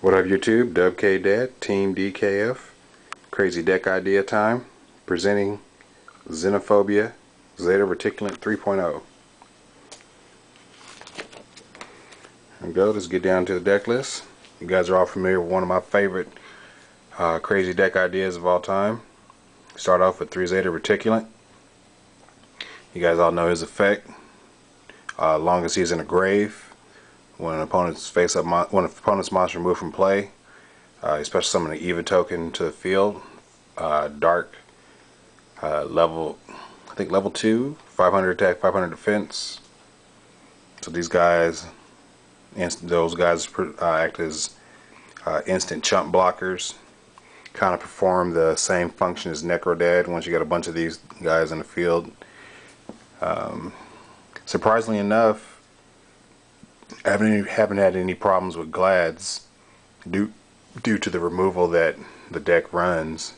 What up YouTube, WKDad, Team DKF, Crazy Deck Idea Time, presenting Xenophobia, Zeta Reticulant 3.0. There we go, let's get down to the deck list. You guys are all familiar with one of my favorite crazy deck ideas of all time. Start off with 3 Zeta Reticulant. You guys all know his effect. Long as he's in a grave, when an opponent's monster move from play, especially summon an Eva token to the field, dark, level, I think level 2, 500 attack, 500 defense. So these guys, those guys act as instant chump blockers. Kind of perform the same function as Necrodad once you got a bunch of these guys in the field. Surprisingly enough, I haven't had any problems with Glads due to the removal that the deck runs.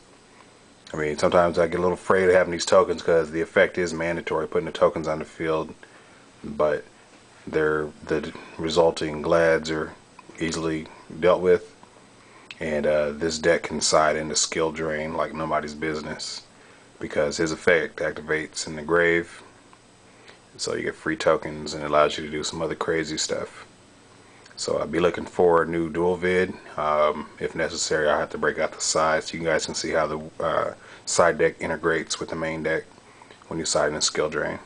I mean, sometimes I get a little afraid of having these tokens because the effect is mandatory, putting the tokens on the field, but the resulting Glads are easily dealt with, and this deck can side into skill drain like nobody's business because his effect activates in the grave. So you get free tokens and it allows you to do some other crazy stuff. So I'll be looking for a new dual vid. If necessary, I'll have to break out the sides so you guys can see how the side deck integrates with the main deck when you side in a skill drain.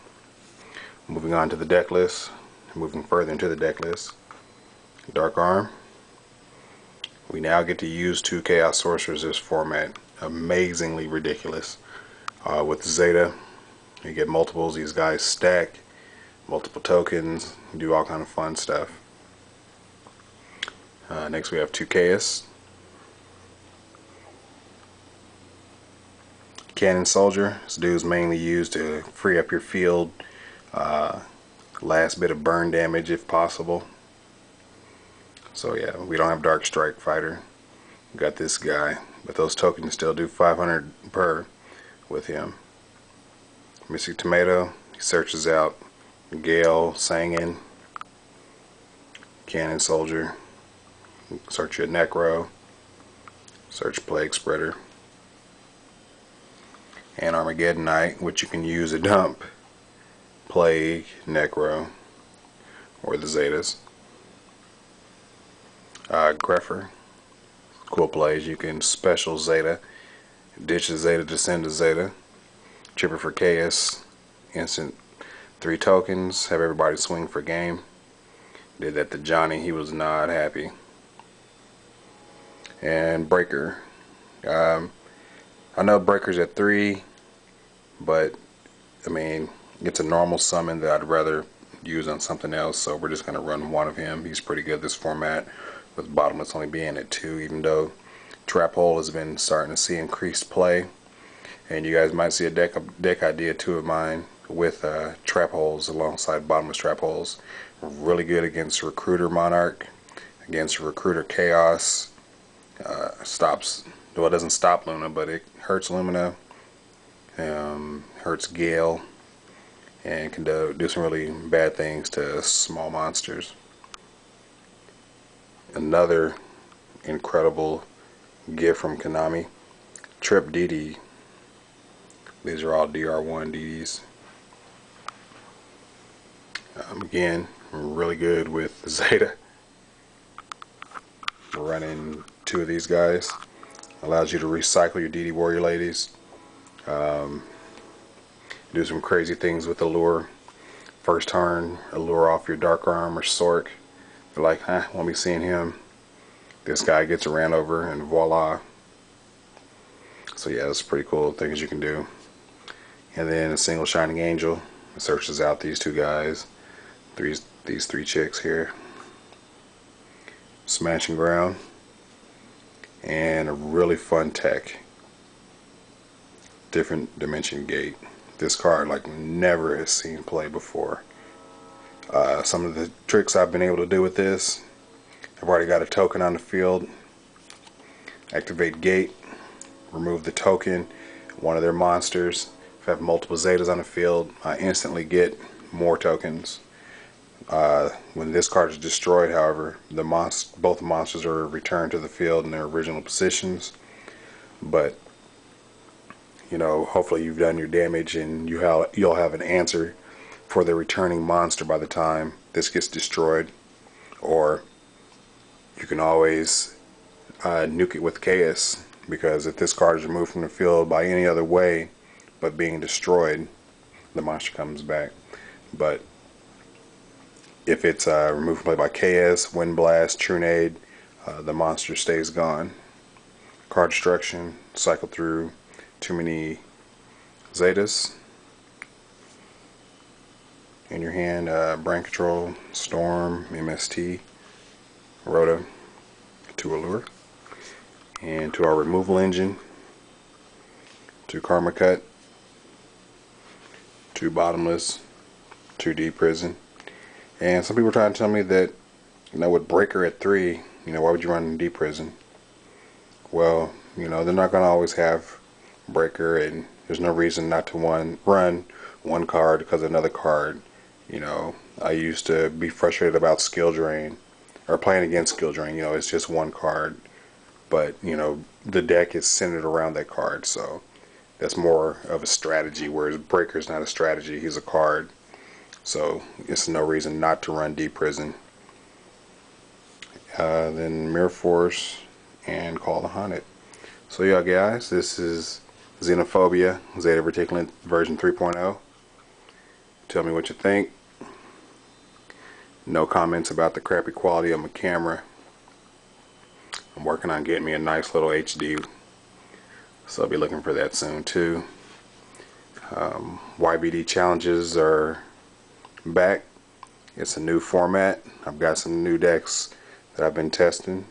Moving on to the deck list. Moving further into the deck list. Dark Arm. We now get to use 2 Chaos Sorcerers this format. Amazingly ridiculous. With Zeta, you get multiples. These guys stack, multiple tokens, do all kind of fun stuff. Next we have 2 Chaos. Cannon Soldier. This dude's mainly used to free up your field. Last bit of burn damage if possible. So yeah, we don't have Dark Strike Fighter. We got this guy, but those tokens still do 500 per with him. Mystic Tomato, he searches out Gale, Sangin, Cannon Soldier, search your Necro, search Plague Spreader, and Armageddon Knight, which you can use to dump Plague, Necro, or the Zetas. Greffer, cool plays. You can special Zeta, ditch the Zeta to send a Zeta. Chipper for Chaos, instant 3 tokens, have everybody swing for game. Did that to Johnny, he was not happy. And Breaker. I know Breaker's at 3, but I mean, it's a normal summon that I'd rather use on something else, so we're just going to run one of him. He's pretty good this format, with Bottomless only being at 2, even though Trap Hole has been starting to see increased play. And you guys might see a deck idea too of mine with trap holes alongside bottomless trap holes. Really good against Recruiter Monarch, against Recruiter Chaos. Stops, well, it doesn't stop Luna, but it hurts Lumina, hurts Gale, and can do some really bad things to small monsters. Another incredible gift from Konami, Trip DD. These are all DR1 DDs. Again, really good with Zeta. We're running 2 of these guys. Allows you to recycle your DD Warrior Ladies. Do some crazy things with Allure. First turn, Allure off your Dark Arm or Sork. You're like, won't be seeing him. This guy gets ran over and voila. So yeah, that's pretty cool things you can do. And then a single Shining Angel searches out these 2 guys, these 3 chicks here. Smashing Ground, and a really fun tech, Different Dimension Gate. This card like never has seen play before. Some of the tricks I've been able to do with this, I've already got a token on the field. Activate Gate, remove the token, one of their monsters. If I have multiple Zetas on the field, I instantly get more tokens. When this card is destroyed, however, both monsters are returned to the field in their original positions. But hopefully you've done your damage, and you'll have an answer for the returning monster by the time this gets destroyed. Or you can always nuke it with chaos, because if this card is removed from the field by any other way but being destroyed, the monster comes back. But if it's removed from play by chaos, wind blast, trunade, the monster stays gone. Card destruction, cycle through too many Zetas in your hand. Brain control, storm, MST, Rhoda, to allure, and to our removal engine, to karma cut, to bottomless, to deep prison. And some people are trying to tell me that, with breaker at 3, why would you run deep prison? Well, they're not going to always have breaker, and there's no reason not to run one card because another card. I used to be frustrated about skill drain, or playing against skill drain. It's just one card, but the deck is centered around that card, so that's more of a strategy, whereas breaker's not a strategy, he's a card. So it's no reason not to run deep prison. Then mirror force and call the haunted. So yeah, guys, this is Xenophobia Zeta Reticulant version 3.0. Tell me what you think. No comments about the crappy quality of my camera. I'm working on getting me a nice little HD, so I'll be looking for that soon too. YBD challenges are back. It's a new format. I've got some new decks that I've been testing.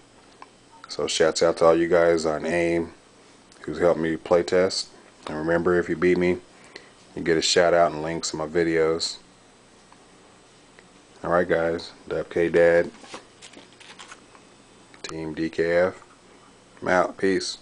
So shouts out to all you guys on AIM who's helped me play test. And remember, if you beat me, you get a shout out and links in my videos. Alright guys, WK Dad, Team DKF, I'm out. Peace.